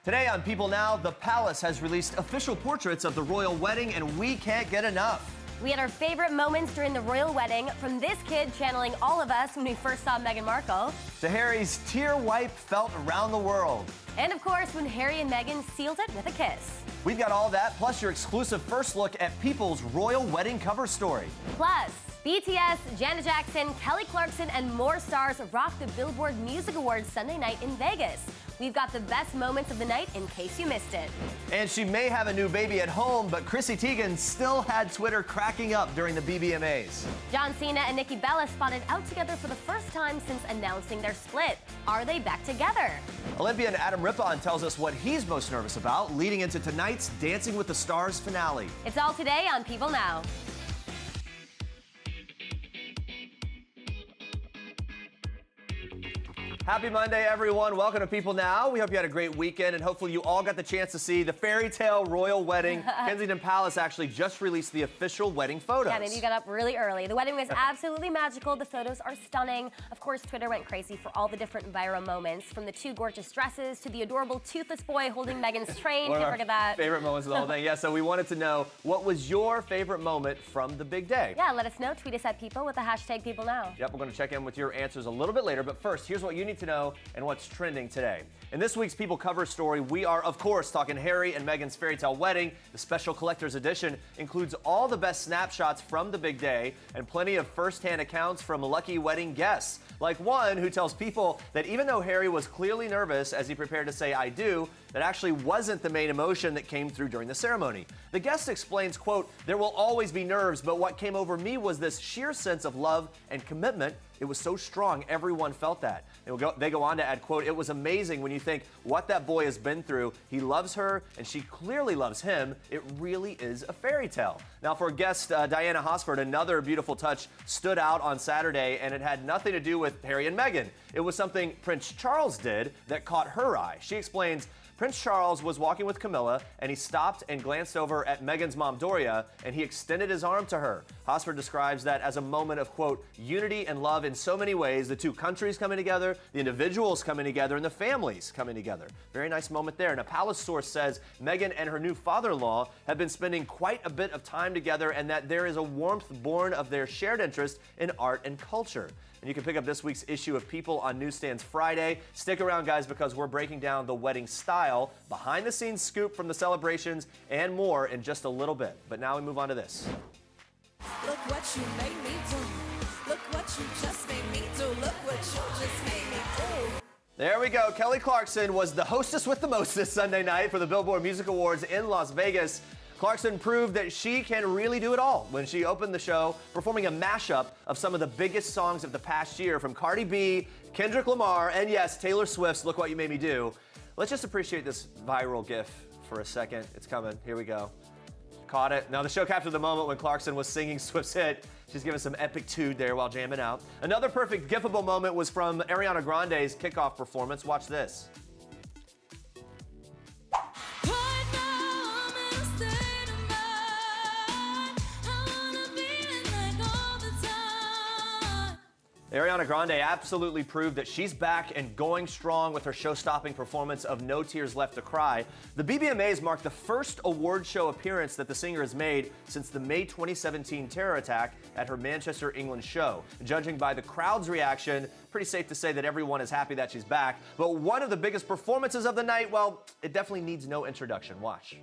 Today on People Now, the Palace has released official portraits of the royal wedding, and we can't get enough. We had our favorite moments during the royal wedding, from this kid channeling all of us when we first saw Meghan Markle, to Harry's tear wipe felt around the world. And of course, when Harry and Meghan sealed it with a kiss. We've got all that, plus your exclusive first look at People's royal wedding cover story. Plus, BTS, Janet Jackson, Kelly Clarkson, and more stars rocked the Billboard Music Awards Sunday night in Vegas. We've got the best moments of the night in case you missed it. And she may have a new baby at home, but Chrissy Teigen still had Twitter cracking up during the BBMAs. John Cena and Nikki Bella spotted out together for the first time since announcing their split. Are they back together? Olympian Adam Rippon tells us what he's most nervous about leading into tonight's Dancing with the Stars finale. It's all today on People Now. Happy Monday, everyone. Welcome to People Now. We hope you had a great weekend, and hopefully you all got the chance to see the fairy tale royal wedding. Kensington Palace actually just released the official wedding photos. Yeah, maybe you got up really early. The wedding was absolutely magical. The photos are stunning. Of course, Twitter went crazy for all the different viral moments, from the two gorgeous dresses to the adorable toothless boy holding Meghan's train. One of Can't our forget that. favorite moments of the whole thing. Yeah, so we wanted to know, what was your favorite moment from the big day? Yeah, let us know. Tweet us at People with the hashtag People Now. Yep, we're going to check in with your answers a little bit later, but first, here's what you need to know and what's trending today. In this week's People cover story, we are, of course, talking Harry and Meghan's fairy tale wedding. The special collector's edition includes all the best snapshots from the big day and plenty of first-hand accounts from lucky wedding guests, like one who tells People that even though Harry was clearly nervous as he prepared to say "I do," that actually wasn't the main emotion that came through during the ceremony. The guest explains, quote, "There will always be nerves, but what came over me was this sheer sense of love and commitment. It was so strong, everyone felt that." They go on to add, quote, "It was amazing when you think what that boy has been through. He loves her, and she clearly loves him. It really is a fairy tale." Now, for guest Diana Hosford, another beautiful touch stood out on Saturday, and it had nothing to do with Harry and Meghan. It was something Prince Charles did that caught her eye. She explains, Prince Charles was walking with Camilla, and he stopped and glanced over at Meghan's mom, Doria, and he extended his arm to her. Hosford describes that as a moment of, quote, "unity and love in so many ways, the two countries coming together, the individuals coming together, and the families coming together." Very nice moment there. And a palace source says Meghan and her new father-in-law have been spending quite a bit of time together, and that there is a warmth born of their shared interest in art and culture. And you can pick up this week's issue of People on newsstands Friday. Stick around, guys, because we're breaking down the wedding style, behind-the-scenes scoop from the celebrations, and more in just a little bit. But now we move on to this. Look what you made me do. Look what you just made me do. Look what you just made me do. There we go. Kelly Clarkson was the hostess with the mostest Sunday night for the Billboard Music Awards in Las Vegas. Clarkson proved that she can really do it all when she opened the show, performing a mashup of some of the biggest songs of the past year from Cardi B, Kendrick Lamar, and yes, Taylor Swift's Look What You Made Me Do. Let's just appreciate this viral gif for a second. It's coming. Here we go. Caught it. Now, the show captured the moment when Clarkson was singing Swift's hit. She's giving some epic tude there while jamming out. Another perfect gifable moment was from Ariana Grande's kickoff performance. Watch this. Ariana Grande absolutely proved that she's back and going strong with her show-stopping performance of No Tears Left to Cry. The BBMAs marked the first award show appearance that the singer has made since the May 2017 terror attack at her Manchester, England show. Judging by the crowd's reaction, pretty safe to say that everyone is happy that she's back. But one of the biggest performances of the night, well, it definitely needs no introduction. Watch.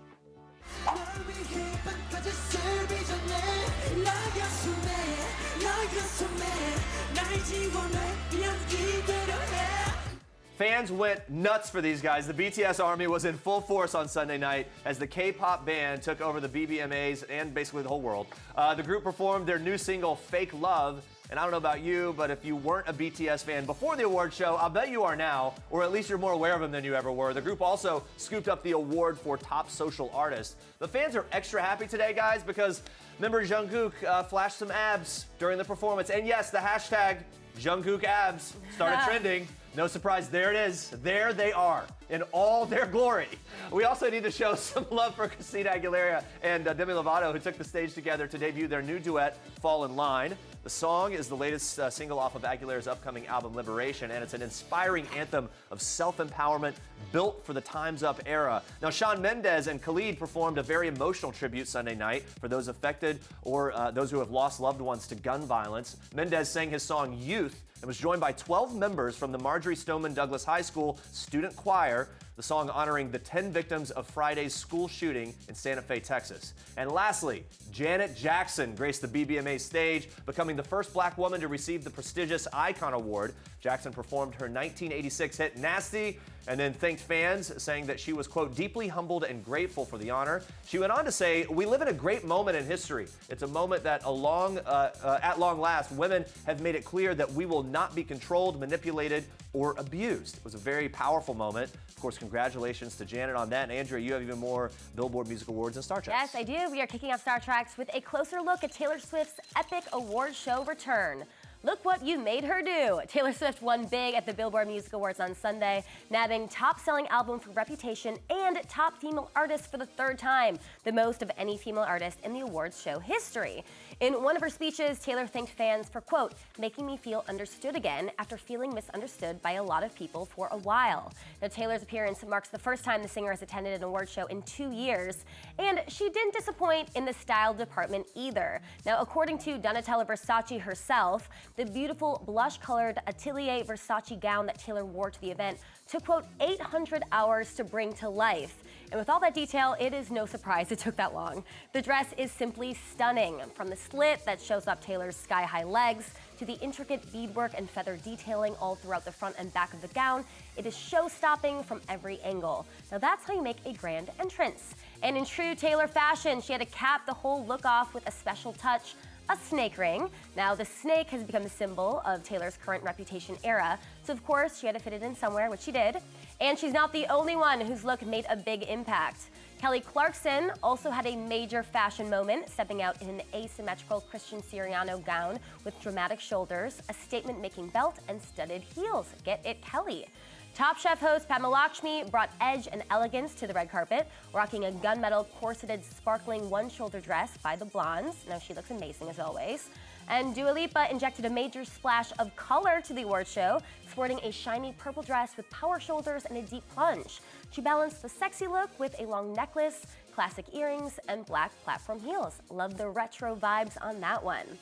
Fans went nuts for these guys. The BTS army was in full force on Sunday night as the K-pop band took over the BBMAs and basically the whole world. The group performed their new single, Fake Love. And I don't know about you, but if you weren't a BTS fan before the award show, I'll bet you are now, or at least you're more aware of them than you ever were. The group also scooped up the award for Top Social Artist. The fans are extra happy today, guys, because member Jungkook flashed some abs during the performance. And yes, the hashtag Jungkook abs started trending. No surprise, there it is. There they are in all their glory. We also need to show some love for Christina Aguilera and Demi Lovato, who took the stage together to debut their new duet, Fall in Line. The song is the latest single off of Aguilera's upcoming album, Liberation, and it's an inspiring anthem of self-empowerment built for the Time's Up era. Now, Shawn Mendes and Khalid performed a very emotional tribute Sunday night for those affected or those who have lost loved ones to gun violence. Mendes sang his song Youth and was joined by 12 members from the Marjorie Stoneman Douglas High School student choir, the song honoring the 10 victims of Friday's school shooting in Santa Fe, Texas. And lastly, Janet Jackson graced the BBMA stage, becoming the first black woman to receive the prestigious Icon Award. Jackson performed her 1986 hit Nasty and then thanked fans, saying that she was, quote, deeply humbled and grateful for the honor. She went on to say, "We live in a great moment in history. It's a moment that at long last, women have made it clear that we will not be controlled, manipulated, or abused." It was a very powerful moment. Of course, congratulations to Janet on that. And Andrea, you have even more Billboard Music Awards and Star Treks. Yes, I do. We are kicking off Star Treks with a closer look at Taylor Swift's epic award show return. Look what you made her do. Taylor Swift won big at the Billboard Music Awards on Sunday, nabbing top-selling album for Reputation and top female artist for the third time, the most of any female artist in the awards show history. In one of her speeches, Taylor thanked fans for, quote, making me feel understood again after feeling misunderstood by a lot of people for a while. Now, Taylor's appearance marks the first time the singer has attended an award show in 2 years, and she didn't disappoint in the style department either. Now, according to Donatella Versace herself, the beautiful blush-colored Atelier Versace gown that Taylor wore to the event took, quote, 800 hours to bring to life. And with all that detail, it is no surprise it took that long. The dress is simply stunning, from the slit that shows off Taylor's sky-high legs to the intricate beadwork and feather detailing all throughout the front and back of the gown. It is show-stopping from every angle. Now that's how you make a grand entrance. And in true Taylor fashion, she had to cap the whole look off with a special touch, a snake ring. Now, the snake has become the symbol of Taylor's current Reputation era, so of course she had to fit it in somewhere, which she did. And she's not the only one whose look made a big impact. Kelly Clarkson also had a major fashion moment, stepping out in an asymmetrical Christian Siriano gown with dramatic shoulders, a statement-making belt, and studded heels. Get it, Kelly. Top Chef host Padma Lakshmi brought edge and elegance to the red carpet, rocking a gunmetal corseted sparkling one-shoulder dress by the Blondes. Now she looks amazing as always. And Dua Lipa injected a major splash of color to the award show, sporting a shiny purple dress with power shoulders and a deep plunge. She balanced the sexy look with a long necklace, classic earrings, and black platform heels. Love the retro vibes on that one.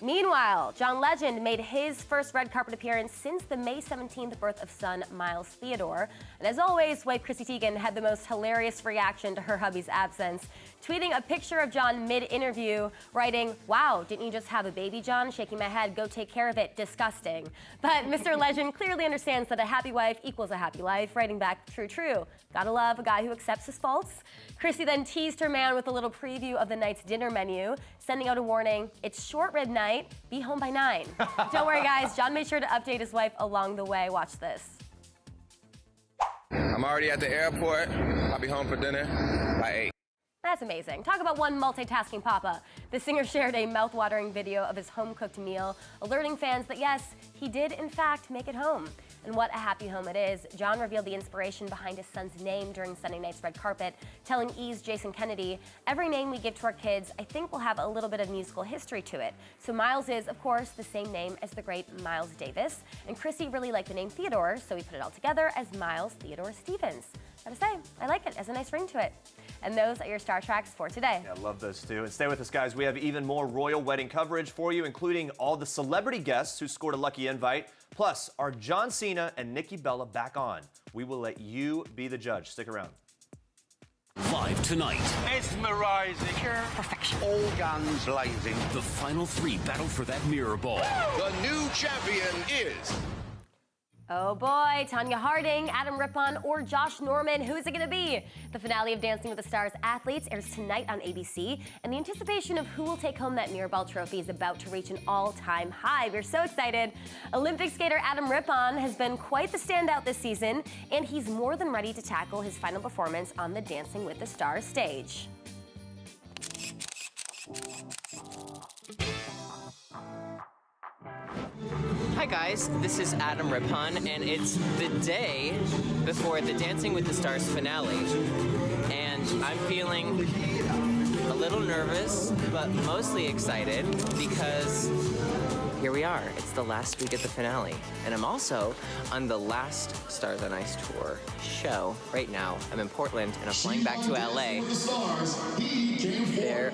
Meanwhile, John Legend made his first red carpet appearance since the May 17th birth of son Miles Theodore. And as always, wife Chrissy Teigen had the most hilarious reaction to her hubby's absence, tweeting a picture of John mid-interview, writing, "Wow, didn't you just have a baby, John? Shaking my head, go take care of it, disgusting." But Mr. Legend clearly understands that a happy wife equals a happy life, writing back, "True, true. Gotta love a guy who accepts his faults." Chrissy then teased her man with a little preview of the night's dinner menu, sending out a warning, "It's short rib night, be home by 9. Don't worry, guys, John made sure to update his wife along the way. Watch this. I'm already at the airport. I'll be home for dinner by 8. That's amazing. Talk about one multitasking papa. The singer shared a mouth-watering video of his home-cooked meal, alerting fans that yes, he did in fact make it home. And what a happy home it is. John revealed the inspiration behind his son's name during Sunday night's red carpet, telling E's Jason Kennedy, "Every name we give to our kids, I think will have a little bit of musical history to it. So Miles is, of course, the same name as the great Miles Davis. And Chrissy really liked the name Theodore, so we put it all together as Miles Theodore Stevens." Gotta say, I like it. It has a nice ring to it. And those are your Star Treks for today. Yeah, I love those too. And stay with us, guys. We have even more royal wedding coverage for you, including all the celebrity guests who scored a lucky invite. Plus, are John Cena and Nikki Bella back on? We will let you be the judge. Stick around. Live tonight, Mesmerizing. Pure perfection. All guns blazing. the final 3 battle for that mirror ball. The new champion is... Oh boy, Tanya Harding, Adam Rippon, or Josh Norman, who is it gonna be? The finale of Dancing with the Stars Athletes airs tonight on ABC, and the anticipation of who will take home that mirror ball trophy is about to reach an all-time high. We're so excited. Olympic skater Adam Rippon has been quite the standout this season, and he's more than ready to tackle his final performance on the Dancing with the Stars stage. Hi guys, this is Adam Rippon, and it's the day before the Dancing with the Stars finale. And I'm feeling a little nervous, but mostly excited because here we are. It's the last week of the finale. And I'm also on the last Stars on Ice tour show right now. I'm in Portland, and I'm flying back to LA. There.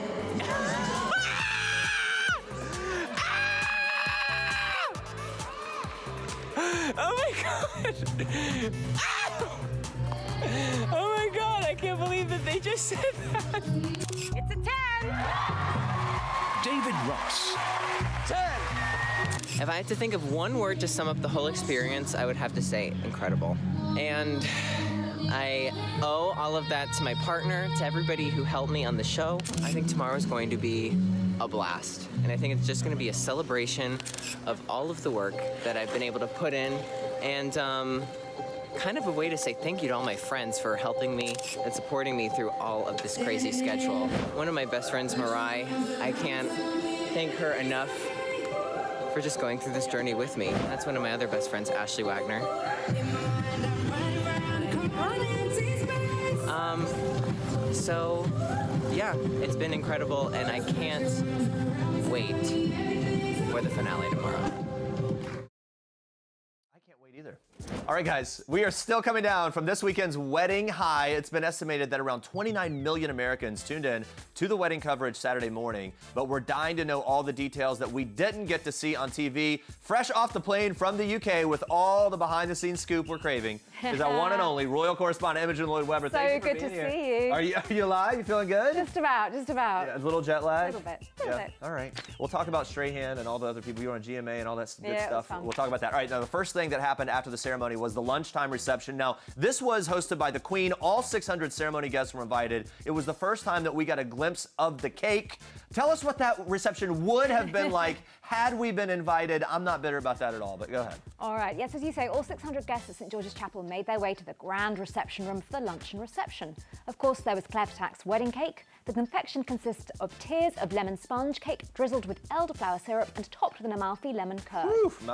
Oh my God! Oh my God, I can't believe that they just said that. It's a 10. David Ross. 10. If I had to think of one word to sum up the whole experience, I would have to say incredible. And I owe all of that to my partner, to everybody who helped me on the show. I think tomorrow's going to be a blast. And I think it's just going to be a celebration of all of the work that I've been able to put in, and kind of a way to say thank you to all my friends for helping me and supporting me through all of this crazy schedule. One of my best friends, Mariah, I can't thank her enough for just going through this journey with me. That's one of my other best friends, Ashley Wagner. So, yeah, it's been incredible, and I can't wait for the finale tomorrow. I can't wait either. All right, guys, we are still coming down from this weekend's wedding high. It's been estimated that around 29 million Americans tuned in to the wedding coverage Saturday morning, but we're dying to know all the details that we didn't get to see on TV. Fresh off the plane from the UK with all the behind-the-scenes scoop we're craving is our one and only royal correspondent Imogen Lloyd-Webber. So Thank you for good to being here. see you. Are you alive? You feeling good? Just about. Yeah, a little jet lag? A little bit. All right. We'll talk about Strahan and all the other people. You were on GMA and all that good Yeah, it was stuff. fun. We'll talk about that. All right. Now, the first thing that happened after the ceremony was the lunchtime reception. Now, this was hosted by the Queen. All 600 ceremony guests were invited. It was the first time that we got a glimpse of the cake. Tell us what that reception would have been like had we been invited. I'm not bitter about that at all, but go ahead. All right. Yes, as you say, all 600 guests at St George's Chapel made their way to the grand reception room for the luncheon reception. Of course, there was Clef Tack's wedding cake. The confection consists of tiers of lemon sponge cake drizzled with elderflower syrup and topped with an Amalfi lemon curd.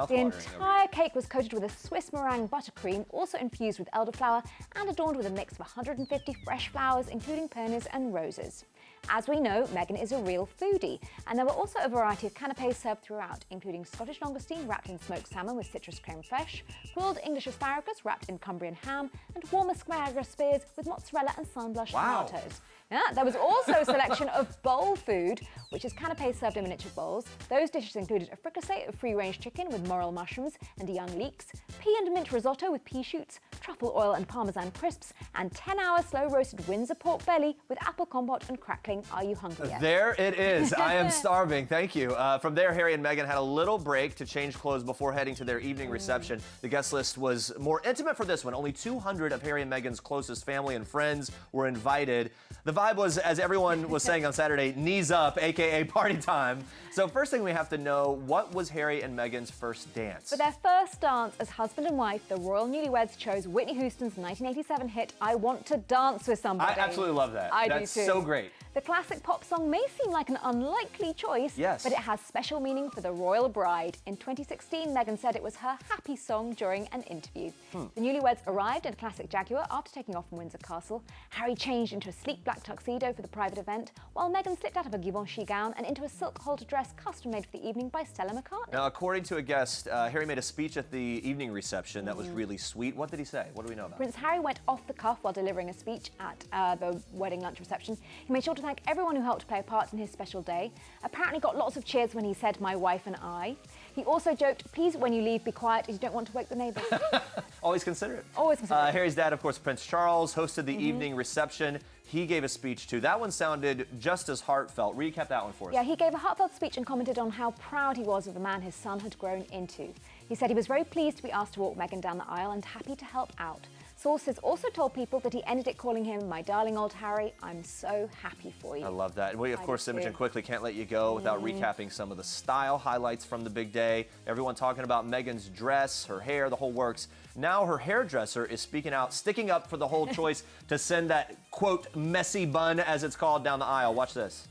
The entire cake was coated with a Swiss meringue buttercream, also infused with elderflower and adorned with a mix of 150 fresh flowers, including peonies and roses. As we know, Meghan is a real foodie, and there were also a variety of canapés served throughout, including Scottish langoustine wrapped in smoked salmon with citrus creme fraiche, grilled English asparagus wrapped in Cumbrian ham, and warm asparagus spears with mozzarella and sunblush tomatoes. Yeah, there was also a selection of bowl food, which is canapés served in miniature bowls. Those dishes included a fricassee of free-range chicken with morel mushrooms and young leeks, pea and mint risotto with pea shoots, truffle oil and parmesan crisps, and 10-hour slow-roasted Windsor pork belly with apple compote and crackling. Are you hungry yet? There it is. I am starving. Thank you. From there, Harry and Meghan had a little break to change clothes before heading to their evening reception. The guest list was more intimate for this one. Only 200 of Harry and Meghan's closest family and friends were invited. The vibe was, as everyone was saying on Saturday, knees up, aka party time. So first thing we have to know, what was Harry and Meghan's first dance? For their first dance as husband and wife, the royal newlyweds chose Whitney Houston's 1987 hit, I Want to Dance with Somebody. I absolutely love that. That's so great. The classic pop song may seem like an unlikely choice, yes, but it has special meaning for the royal bride. In 2016, Meghan said it was her happy song during an interview. The newlyweds arrived in a classic Jaguar after taking off from Windsor Castle. Harry changed into a sleek black tuxedo for the private event, while Meghan slipped out of a Givenchy gown and into a silk halter dress custom-made for the evening by Stella McCartney. Now, according to a guest, Harry made a speech at the evening reception that was really sweet. What did he say? What do we know about it? Prince Harry went off the cuff while delivering a speech at the wedding lunch reception. He made sure to thank everyone who helped play a part in his special day. Apparently got lots of cheers when he said, my wife and I. He also joked, please, when you leave, be quiet as you don't want to wake the neighbours. Always considerate. Always considerate. Harry's dad, of course, Prince Charles, hosted the evening reception. He gave a speech too. That one sounded just as heartfelt. Recap that one for us. Yeah, he gave a heartfelt speech and commented on how proud he was of the man his son had grown into. He said he was very pleased to be asked to walk Meghan down the aisle and happy to help out. Sources also told people that he ended it calling him, my darling old Harry, I'm so happy for you. I love that. And we, of course, Imogen, quickly can't let you go without recapping some of the style highlights from the big day. Everyone talking about Meghan's dress, her hair, the whole works. Now her hairdresser is speaking out, sticking up for the whole choice to send that, quote, messy bun, as it's called, down the aisle. Watch this.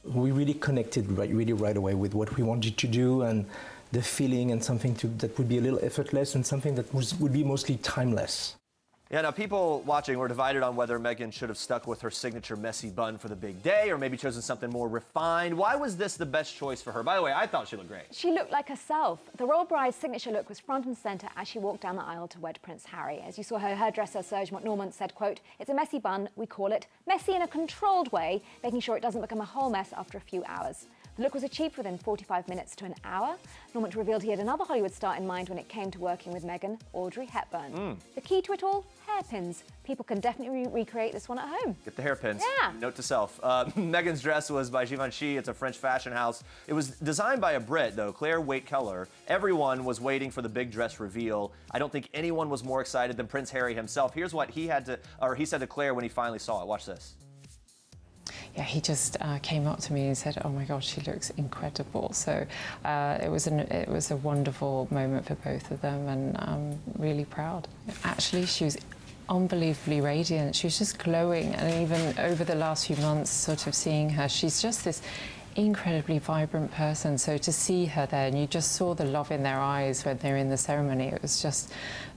We really connected right away with what we wanted to do, and the feeling and something that would be a little effortless and something that would be mostly timeless. Yeah, now people watching were divided on whether Meghan should have stuck with her signature messy bun for the big day or maybe chosen something more refined. Why was this the best choice for her? By the way, I thought she looked great. She looked like herself. The royal bride's signature look was front and centre as she walked down the aisle to wed Prince Harry. As you saw, her hairdresser, Serge McNormand, said, quote, "It's a messy bun. We call it messy in a controlled way, making sure it doesn't become a whole mess after a few hours." The look was achieved within 45 minutes to an hour. Normand revealed he had another Hollywood star in mind when it came to working with Meghan, Audrey Hepburn. The key to it all? Hairpins. People can definitely recreate this one at home. Get the hairpins. Yeah. Note to self. Meghan's dress was by Givenchy. It's a French fashion house. It was designed by a Brit, though, Claire Waite-Keller. Everyone was waiting for the big dress reveal. I don't think anyone was more excited than Prince Harry himself. Here's what he said to Claire when he finally saw it. Watch this. Yeah, he just came up to me and said, "Oh my God, she looks incredible." So it was a wonderful moment for both of them, and I'm really proud. Actually, she was unbelievably radiant. She was just glowing, and even over the last few months, sort of seeing her, she's just this incredibly vibrant person. So to see her there, and you just saw the love in their eyes when they were in the ceremony, it was just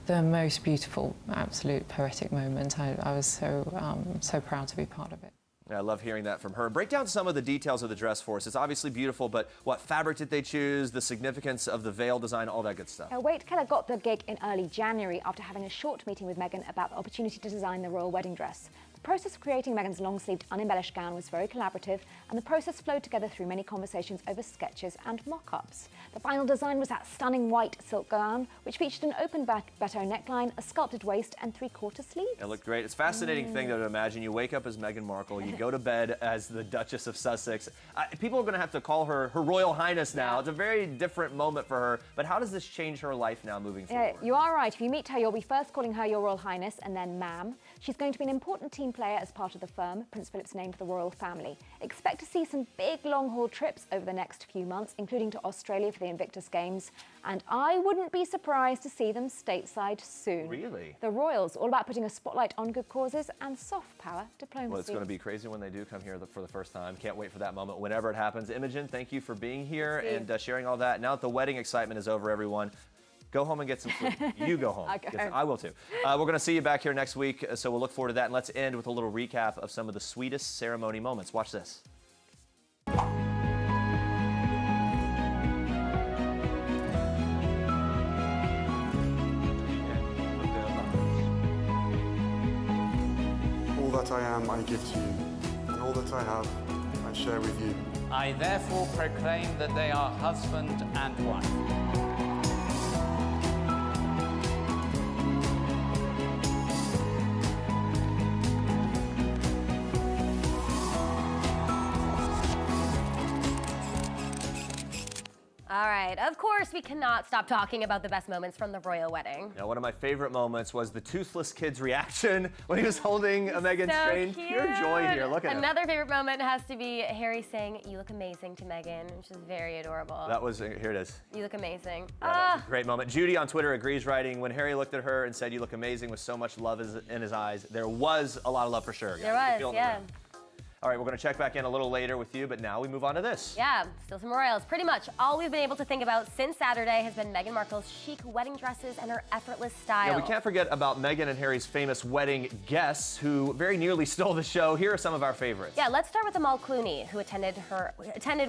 the most beautiful, absolute poetic moment. I was so proud to be part of it. Yeah, I love hearing that from her. Break down some of the details of the dress for us. It's obviously beautiful, but what fabric did they choose, the significance of the veil design, all that good stuff? Waite-Keller got the gig in early January after having a short meeting with Meghan about the opportunity to design the royal wedding dress. The process of creating Meghan's long-sleeved, unembellished gown was very collaborative, and the process flowed together through many conversations over sketches and mock-ups. The final design was that stunning white silk gown, which featured an open bateau neckline, a sculpted waist, and three-quarter sleeves. It looked great. It's a fascinating thing, though, to imagine. You wake up as Meghan Markle, you go to bed as the Duchess of Sussex. People are going to have to call her Her Royal Highness now. It's a very different moment for her. But how does this change her life now moving forward? You are right. If you meet her, you'll be first calling her Your Royal Highness and then Ma'am. She's going to be an important team player as part of the firm Prince Philip's named for the royal family. Expect to see some big long-haul trips over the next few months, including to Australia for the Invictus Games. And I wouldn't be surprised to see them stateside soon. Really? The royals, all about putting a spotlight on good causes and soft power diplomacy. Well, it's going to be crazy when they do come here for the first time. Can't wait for that moment whenever it happens. Imogen, thank you for being here and sharing all that. Now that the wedding excitement is over, everyone, go home and get some sleep. You go home. I will too. We're going to see you back here next week, so we'll look forward to that. And let's end with a little recap of some of the sweetest ceremony moments. Watch this. All that I am, I give to you, and all that I have, I share with you. I therefore proclaim that they are husband and wife. All right, of course, we cannot stop talking about the best moments from the royal wedding. Now, one of my favorite moments was the toothless kid's reaction when he was holding Meghan's train. Pure joy here. Look at him. Another favorite moment has to be Harry saying, "You look amazing" to Meghan, which is very adorable. That was, here it is. You look amazing. Yeah, that was a great moment. Judy on Twitter agrees, writing, when Harry looked at her and said, "You look amazing," with so much love in his eyes, there was a lot of love for sure. There was, yeah. All right, we're going to check back in a little later with you, but now we move on to this. Yeah, still some royals. Pretty much all we've been able to think about since Saturday has been Meghan Markle's chic wedding dresses and her effortless style. Yeah, we can't forget about Meghan and Harry's famous wedding guests who very nearly stole the show. Here are some of our favorites. Yeah, let's start with Amal Clooney, who attended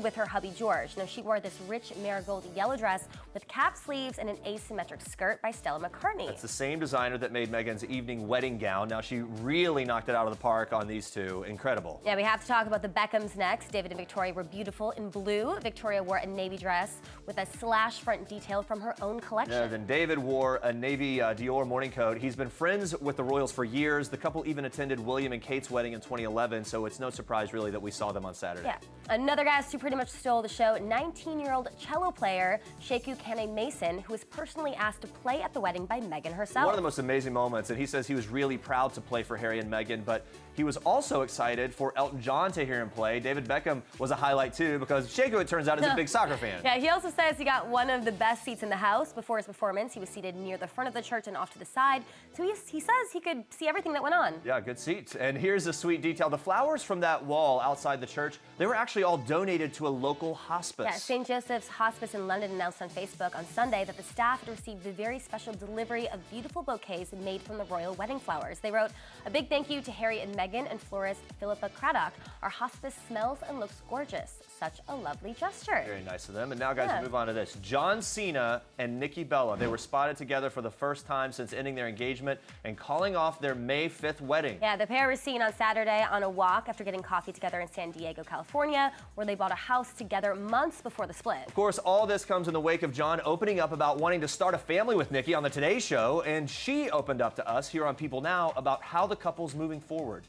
with her hubby George. Now, she wore this rich marigold yellow dress with cap sleeves and an asymmetric skirt by Stella McCartney. That's the same designer that made Meghan's evening wedding gown. Now, she really knocked it out of the park on these two. Incredible. Yeah, we have to talk about the Beckhams next. David and Victoria were beautiful in blue. Victoria wore a navy dress with a slash front detail from her own collection. Yeah, then David wore a navy Dior morning coat. He's been friends with the royals for years. The couple even attended William and Kate's wedding in 2011, so it's no surprise really that we saw them on Saturday. Yeah. Another guest who pretty much stole the show, 19-year-old cello player Sheku Kane Mason, who was personally asked to play at the wedding by Meghan herself. One of the most amazing moments, and he says he was really proud to play for Harry and Meghan, but he was also excited for Elton Elton John to hear him play. David Beckham was a highlight too because Shaco, it turns out, is a big soccer fan. Yeah, he also says he got one of the best seats in the house. Before his performance, he was seated near the front of the church and off to the side. So he says he could see everything that went on. Yeah, good seats. And here's a sweet detail. The flowers from that wall outside the church, they were actually all donated to a local hospice. Yeah, St. Joseph's Hospice in London announced on Facebook on Sunday that the staff had received a very special delivery of beautiful bouquets made from the royal wedding flowers. They wrote, "A big thank you to Harry and Meghan and florist Philippa Craddock. Our hospice smells and looks gorgeous. Such a lovely gesture." Very nice of them. And now, guys, we move on to this. John Cena and Nikki Bella, they were spotted together for the first time since ending their engagement and calling off their May 5th wedding. Yeah, the pair was seen on Saturday on a walk after getting coffee together in San Diego, California, where they bought a house together months before the split. Of course, all this comes in the wake of John opening up about wanting to start a family with Nikki on the Today Show, and she opened up to us here on People Now about how the couple's moving forward.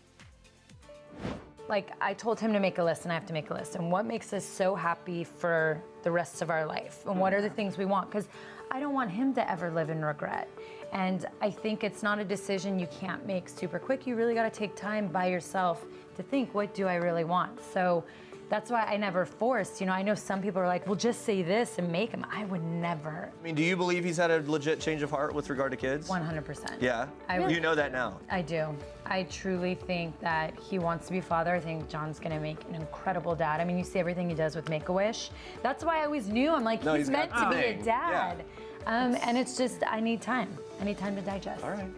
Like, I told him to make a list, and I have to make a list. And what makes us so happy for the rest of our life? And what are the things we want? Because I don't want him to ever live in regret. And I think it's not a decision you can't make super quick. You really got to take time by yourself to think, what do I really want? So that's why I never forced. You know, I know some people are like, well, just say this and make him. I would never. I mean, do you believe he's had a legit change of heart with regard to kids? 100%. Yeah? You know that now? I do. I truly think that he wants to be a father. I think John's gonna make an incredible dad. I mean, you see everything he does with Make-A-Wish. That's why I always knew. I'm like, he's meant to be a dad. Yeah. And it's just, I need time. I need time to digest. All right.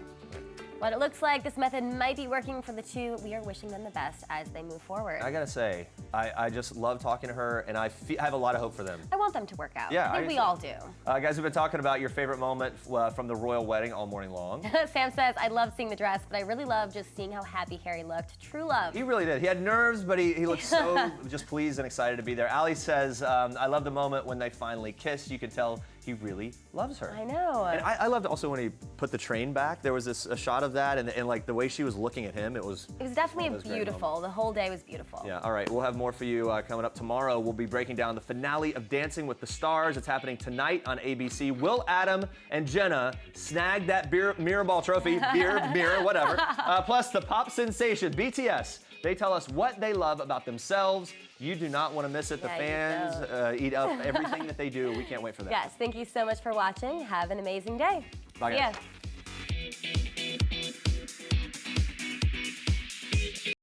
Well, it looks like this method might be working for the two. We are wishing them the best as they move forward. I gotta say, I just love talking to her, and I have a lot of hope for them. I want them to work out. Yeah, I think we all do. Guys, we've been talking about your favorite moment from the royal wedding all morning long. Sam says, I love seeing the dress, but I really love just seeing how happy Harry looked. True love. He really did. He had nerves, but he looked so just pleased and excited to be there. Ali says, I love the moment when they finally kissed. You could tell he really loves her. I know. And I loved also when he put the train back. There was a shot of that, and like the way she was looking at him, it was definitely beautiful. The whole day was beautiful. Yeah, all right. We'll have more for you coming up tomorrow. We'll be breaking down the finale of Dancing with the Stars. It's happening tonight on ABC. Will Adam and Jenna snag that mirror ball trophy? Mirror, whatever. Plus the pop sensation, BTS. They tell us what they love about themselves. You do not want to miss it. The fans eat up everything that they do. We can't wait for that. Yes, thank you so much for watching. Have an amazing day. Bye, guys. See ya.